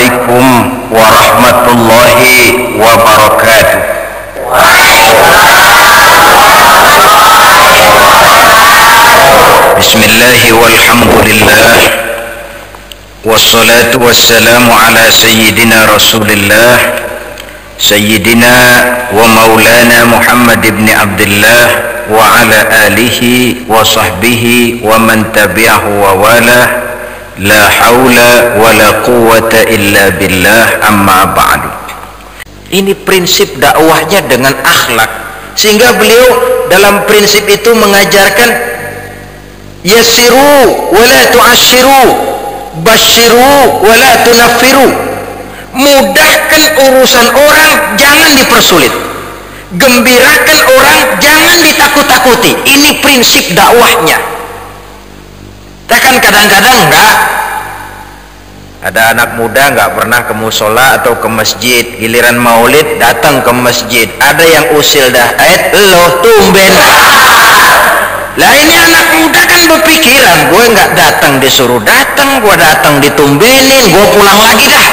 Assalamualaikum warahmatullahi wabarakatuh. Bismillahi walhamdulillah, wassalatu wassalamu ala sayyidina rasulillah, sayyidina wa maulana Muhammad ibn Abdullah wa ala alihi wa sahbihi wa man tabi'ahu wa walah. La haula wa la quwwata illa billah, amma ba'du. Ini prinsip dakwahnya dengan akhlak, sehingga beliau dalam prinsip itu mengajarkan yassiru wa la tu'assiru, basyiru wa la tunaffiru. Mudahkan urusan orang, jangan dipersulit. Gembirakan orang, jangan ditakut-takuti. Ini prinsip dakwahnya. Kan kadang-kadang enggak ada anak muda enggak pernah ke musola atau ke masjid, giliran maulid datang ke masjid, ada yang usil dah lo tumben. Lah ini anak muda kan berpikiran, gue enggak datang disuruh datang, gue datang ditumbenin, gue pulang lagi dah.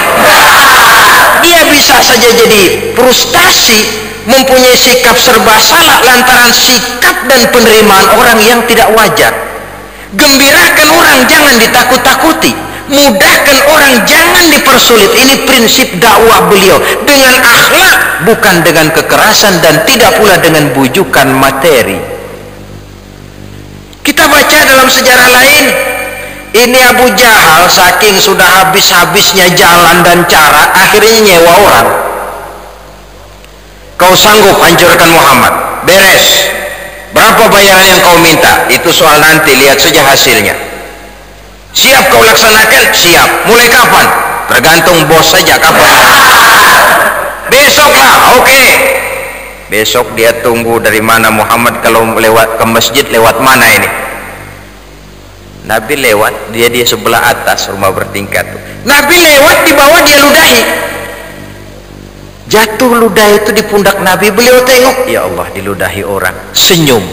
Dia bisa saja jadi frustasi, mempunyai sikap serba salah lantaran sikap dan penerimaan orang yang tidak wajar. Gembirakan orang, jangan ditakut-takuti. Mudahkan orang, jangan dipersulit. Ini prinsip dakwah beliau, dengan akhlak, bukan dengan kekerasan, dan tidak pula dengan bujukan materi. Kita baca dalam sejarah lain, ini Abu Jahal saking sudah habis-habisnya jalan dan cara, akhirnya nyewa orang. Kau sanggup hancurkan Muhammad? Beres. Berapa bayaran yang kau minta? Itu soal nanti, lihat saja hasilnya. Siap kau laksanakan? Siap. Mulai kapan? Tergantung bos saja kapan. Besoklah, oke. Besok dia tunggu dari mana Muhammad, kalau lewat ke masjid lewat mana ini? Nabi lewat, dia di sebelah atas rumah bertingkat. Nabi lewat, di bawah dia ludahi. Jatuh ludah itu di pundak Nabi, beliau tengok, ya Allah, diludahi orang, senyum.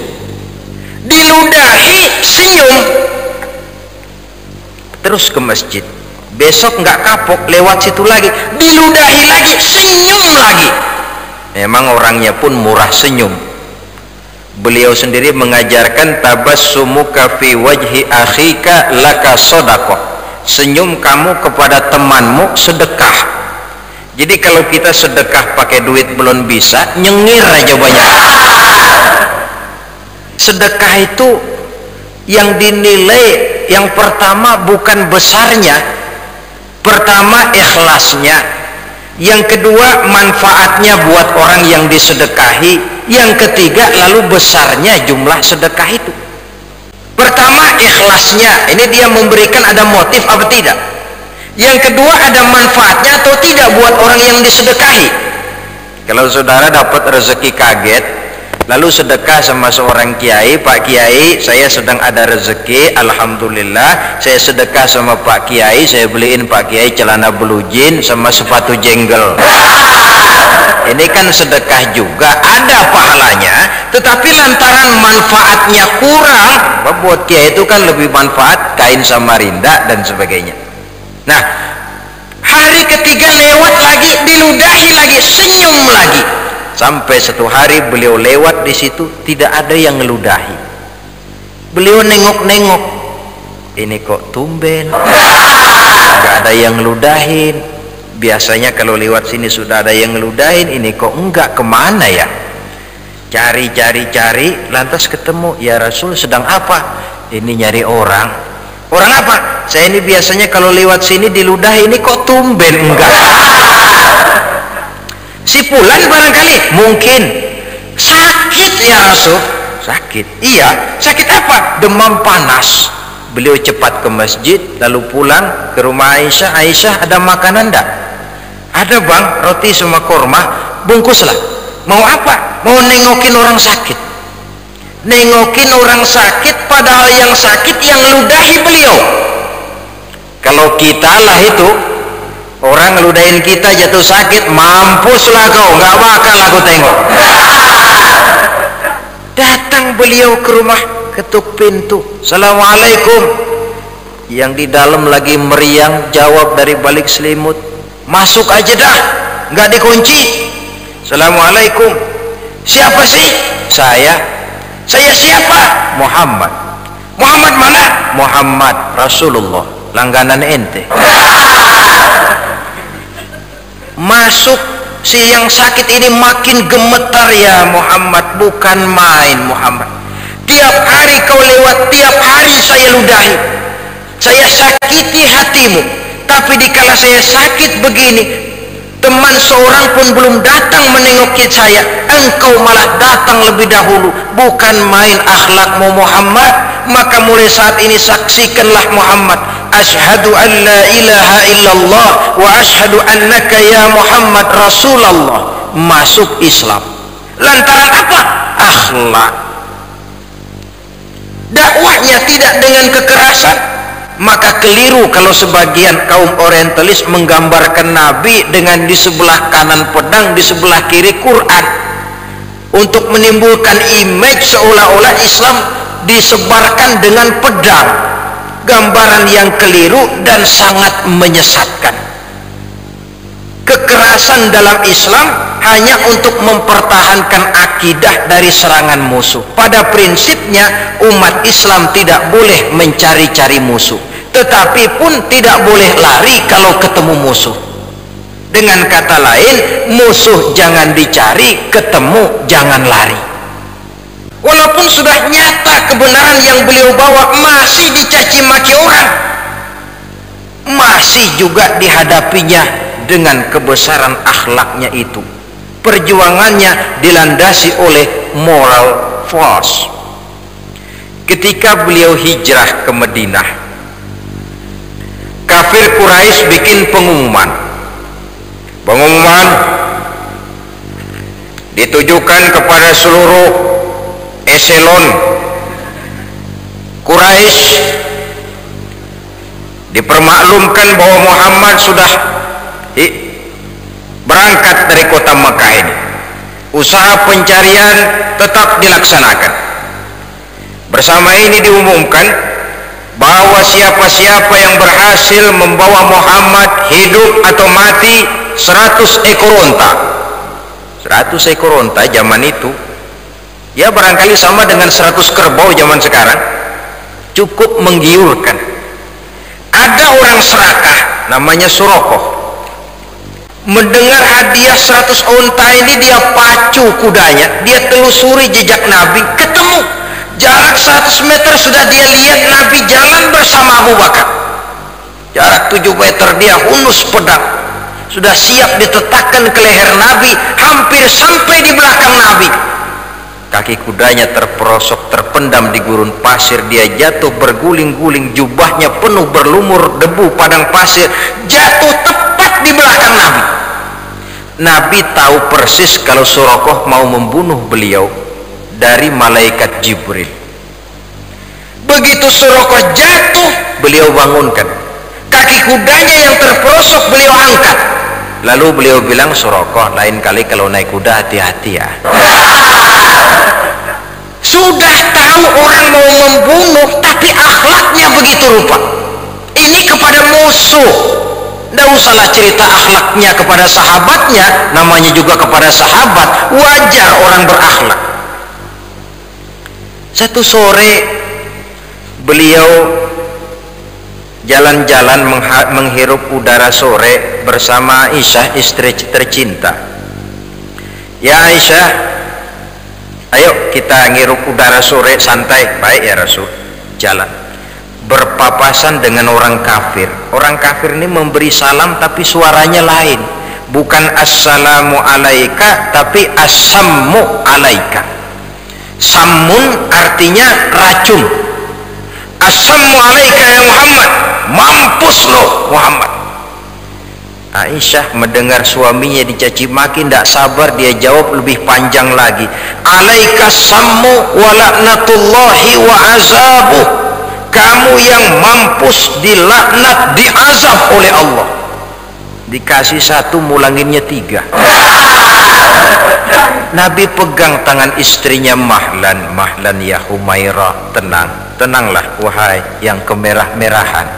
Diludahi, senyum. Terus ke masjid. Besok nggak kapok, lewat situ lagi, diludahi lagi, senyum lagi. Memang orangnya pun murah senyum. Beliau sendiri mengajarkan tabassumuka fi wajhi akhika laka shadaqah. Senyum kamu kepada temanmu sedekah. Jadi kalau kita sedekah pakai duit belum bisa, nyengir aja banyak. Sedekah itu yang dinilai yang pertama bukan besarnya, pertama ikhlasnya, yang kedua manfaatnya buat orang yang disedekahi, yang ketiga lalu besarnya jumlah sedekah itu. Pertama ikhlasnya, ini dia memberikan ada motif apa tidak. Yang kedua ada manfaatnya atau tidak buat orang yang disedekahi. Kalau saudara dapat rezeki kaget lalu sedekah sama seorang kiai, Pak Kiai saya sedang ada rezeki, alhamdulillah, saya sedekah sama Pak Kiai, saya beliin Pak Kiai celana blue jean sama sepatu jenggel. Ini kan sedekah juga, ada pahalanya, tetapi lantaran manfaatnya kurang, buat Kiai itu kan lebih manfaat kain Samarinda dan sebagainya. Nah, hari ketiga lewat lagi, diludahi lagi, senyum lagi. Sampai satu hari beliau lewat di situ, tidak ada yang ngeludahi. Beliau nengok-nengok, ini kok tumben, nggak ada yang ngeludahin. Biasanya kalau lewat sini sudah ada yang ngeludahin, ini kok enggak, kemana ya? Cari, lantas ketemu, ya Rasul sedang apa? Ini nyari orang. Orang apa? Saya ini biasanya kalau lewat sini diludahi, ini kok tumben enggak? Si Fulan barangkali, mungkin sakit ya Rasul. Sakit? Iya. Sakit apa? Demam panas. Beliau cepat ke masjid, lalu pulang ke rumah Aisyah. Aisyah, ada makanan enggak? Ada bang, roti sama kurma, bungkuslah. Mau apa? Mau nengokin orang sakit. Nengokin orang sakit, padahal yang sakit yang ludahi beliau. Kalau kita lah itu, orang ngeludahin kita jatuh sakit, mampuslah kau, nggak bakal aku tengok. Datang beliau ke rumah, ketuk pintu, assalamualaikum. Yang di dalam lagi meriang, jawab dari balik selimut, masuk aja dah, nggak dikunci. Assalamualaikum. Siapa sih? Saya siapa? Muhammad. Muhammad mana? Muhammad Rasulullah, langganan ente. Masuk, si yang sakit ini makin gemetar. Ya Muhammad, bukan main Muhammad, tiap hari kau lewat, tiap hari saya ludahi, saya sakiti hatimu, tapi dikala saya sakit begini, teman seorang pun belum datang menengoki saya, engkau malah datang lebih dahulu. Bukan main akhlakmu Muhammad. Maka mulai saat ini saksikanlah Muhammad, asyhadu an la ilaha illallah wa asyhadu annaka ya Muhammad Rasulullah. Masuk Islam. Lantaran apa? Akhlak. Dakwahnya tidak dengan kekerasan. Maka keliru kalau sebagian kaum orientalis menggambarkan Nabi dengan di sebelah kanan pedang, di sebelah kiri Quran, untuk menimbulkan image seolah-olah Islam disebarkan dengan pedang. Gambaran yang keliru dan sangat menyesatkan. Kekerasan dalam Islam hanya untuk mempertahankan akidah dari serangan musuh. Pada prinsipnya umat Islam tidak boleh mencari-cari musuh, tetapi pun tidak boleh lari kalau ketemu musuh. Dengan kata lain, musuh jangan dicari, ketemu jangan lari. Walaupun sudah nyata kebenaran yang beliau bawa, masih dicaci maki orang, masih juga dihadapinya dengan kebesaran akhlaknya itu. Perjuangannya dilandasi oleh moral force. Ketika beliau hijrah ke Madinah, kafir Quraisy bikin pengumuman ditujukan kepada seluruh eselon Quraisy, dipermaklumkan bahwa Muhammad sudah berangkat dari kota Makkah ini. Usaha pencarian tetap dilaksanakan. Bersama ini diumumkan bahwa siapa-siapa yang berhasil membawa Muhammad hidup atau mati 100 ekor onta. 100 ekor onta zaman itu ya barangkali sama dengan 100 kerbau zaman sekarang. Cukup menggiurkan. Ada orang serakah namanya Suraqah, mendengar hadiah 100 onta ini, dia pacu kudanya, dia telusuri jejak Nabi, ketemu jarak 100 meter sudah dia lihat Nabi jalan bersama Abu Bakar. Jarak 7 meter dia hunus pedang, sudah siap ditetapkan ke leher Nabi, hampir sampai di belakang Nabi. Kaki kudanya terperosok, terpendam di gurun pasir, dia jatuh berguling-guling, jubahnya penuh berlumur debu padang pasir, jatuh tepat di belakang Nabi. Nabi tahu persis kalau Suraqah mau membunuh beliau dari malaikat Jibril. Begitu Suraqah jatuh, beliau bangunkan. Kaki kudanya yang terperosok beliau angkat. Lalu beliau bilang, Suraqah, lain kali kalau naik kuda hati-hati ya. Sudah tahu orang mau membunuh, tapi akhlaknya begitu rupa. Ini kepada musuh. Tidak usahlah cerita akhlaknya kepada sahabatnya, namanya juga kepada sahabat, wajar orang berakhlak. Satu sore beliau jalan-jalan menghirup udara sore bersama Aisyah, istri tercinta. Ya Aisyah, ayo kita ngirup udara sore santai. Baik ya Rasul. Jalan. Berpapasan dengan orang kafir. Orang kafir ini memberi salam tapi suaranya lain. Bukan assalamu alaika, tapi assammu alaika. Sammun artinya racun. Assammu alaika ya Muhammad, mampus lo Muhammad. Aisyah mendengar suaminya dicaci maki, tidak sabar, dia jawab lebih panjang lagi, alaika sammu wa laknatullahi wa azabuh. Kamu yang mampus, dilaknat, diazab oleh Allah. Dikasih satu, mulanginnya 3. Nabi pegang tangan istrinya, mahlan ya Humairah, tenang, tenanglah wahai yang kemerah-merahan.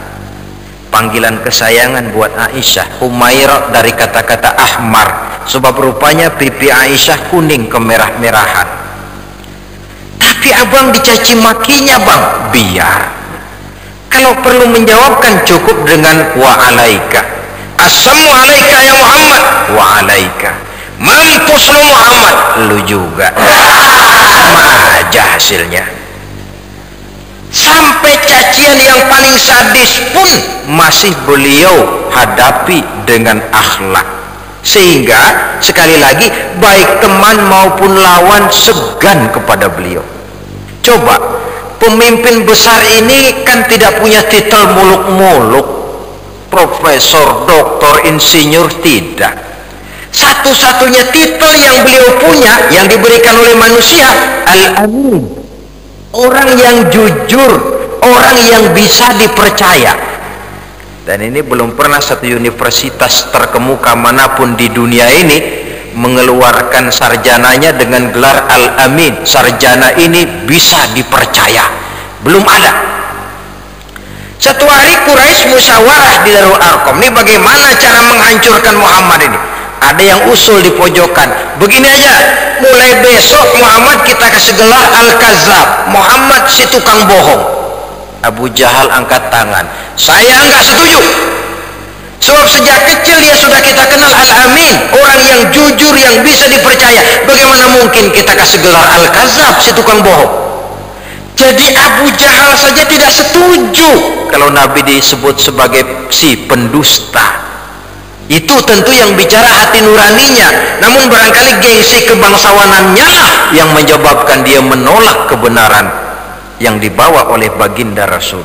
panggilan kesayangan buat Aisyah. Humairah dari kata-kata ahmar, sebab rupanya pipi Aisyah kuning kemerah-merahan. Tapi abang dicaci makinya bang, biar. Kalau perlu menjawabkan cukup dengan wa alaika. Assalamu alaika ya Muhammad, wa alaika. Mampus lu Muhammad, lu juga. Sama aja hasilnya. Sampai cacian yang paling sadis pun masih beliau hadapi dengan akhlak. Sehingga sekali lagi baik teman maupun lawan segan kepada beliau. Coba, pemimpin besar ini kan tidak punya titel muluk-muluk, profesor, doktor, insinyur, tidak. Satu-satunya titel yang beliau punya yang diberikan oleh manusia, Al-Amin, orang yang jujur, orang yang bisa dipercaya. Dan ini belum pernah satu universitas terkemuka manapun di dunia ini mengeluarkan sarjananya dengan gelar Al-Amin. Sarjana ini bisa dipercaya, belum ada. Satu hari Quraisy musyawarah di Darul Arqam, ini bagaimana cara menghancurkan Muhammad ini. Ada yang usul di pojokan, begini aja, mulai besok Muhammad kita kasih gelar Al-Kazzab, Muhammad si tukang bohong. Abu Jahal angkat tangan, saya enggak setuju. Sebab sejak kecil dia sudah kita kenal Al-Amin, orang yang jujur, yang bisa dipercaya. Bagaimana mungkin kita kasih gelar Al-Kazzab, si tukang bohong? Jadi Abu Jahal saja tidak setuju kalau Nabi disebut sebagai si pendusta. Itu tentu yang bicara hati nuraninya. Namun barangkali gengsi kebangsawanannya lah yang menyebabkan dia menolak kebenaran yang dibawa oleh baginda Rasul.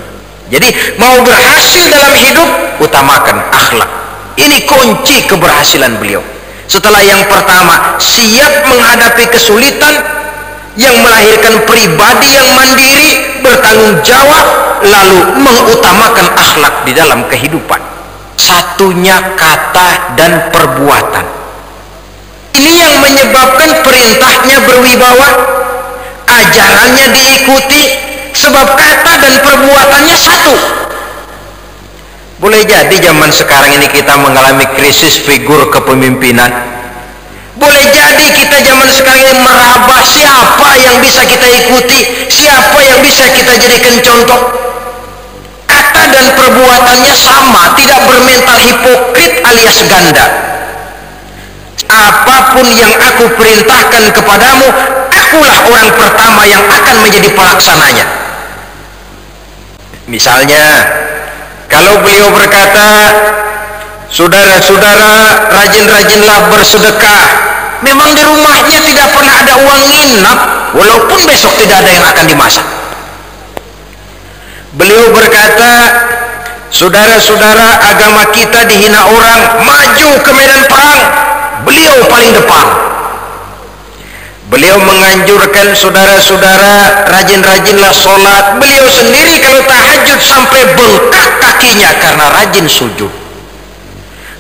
Jadi mau berhasil dalam hidup, utamakan akhlak. Ini kunci keberhasilan beliau. Setelah yang pertama, siap menghadapi kesulitan yang melahirkan pribadi yang mandiri, bertanggung jawab, lalu mengutamakan akhlak di dalam kehidupan. Satunya kata dan perbuatan. Ini yang menyebabkan perintahnya berwibawa, ajarannya diikuti, sebab kata dan perbuatannya satu. Boleh jadi zaman sekarang ini kita mengalami krisis figur kepemimpinan. Boleh jadi kita zaman sekarang ini meraba siapa yang bisa kita ikuti, siapa yang bisa kita jadikan contoh. Kata dan perbuatannya sama, tidak bermental hipokrit alias ganda. Apapun yang aku perintahkan kepadamu, akulah orang pertama yang akan menjadi pelaksananya. Misalnya, kalau beliau berkata, saudara-saudara, rajin-rajinlah bersedekah. Memang di rumahnya tidak pernah ada uang nginap, walaupun besok tidak ada yang akan dimasak. Beliau berkata, saudara-saudara, agama kita dihina orang, maju ke medan perang, beliau paling depan. Beliau menganjurkan saudara-saudara rajin-rajinlah sholat. Beliau sendiri kalau tahajud sampai bengkak kakinya karena rajin sujud.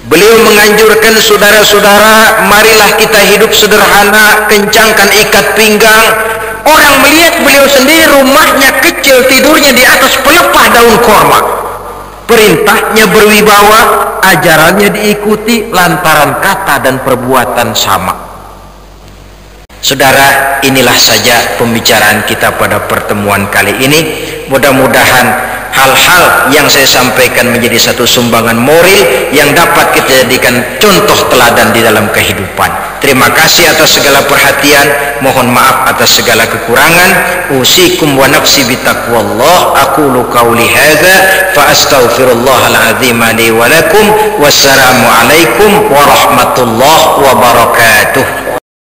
Beliau menganjurkan saudara-saudara, marilah kita hidup sederhana, kencangkan ikat pinggang. Orang melihat beliau sendiri rumahnya kecil, tidurnya di atas pelepah daun korma. Perintahnya berwibawa, ajarannya diikuti lantaran kata dan perbuatan sama. Saudara, inilah saja pembicaraan kita pada pertemuan kali ini. Mudah-mudahan hal-hal yang saya sampaikan menjadi satu sumbangan moral yang dapat kita jadikan contoh teladan di dalam kehidupan. Terima kasih atas segala perhatian, mohon maaf atas segala kekurangan. Usikum wa nafsi bitaqwallah. Aqulu qawli hadza fa astaghfirullahal azim li wa lakum. Wassalamu alaikum warahmatullahi wabarakatuh.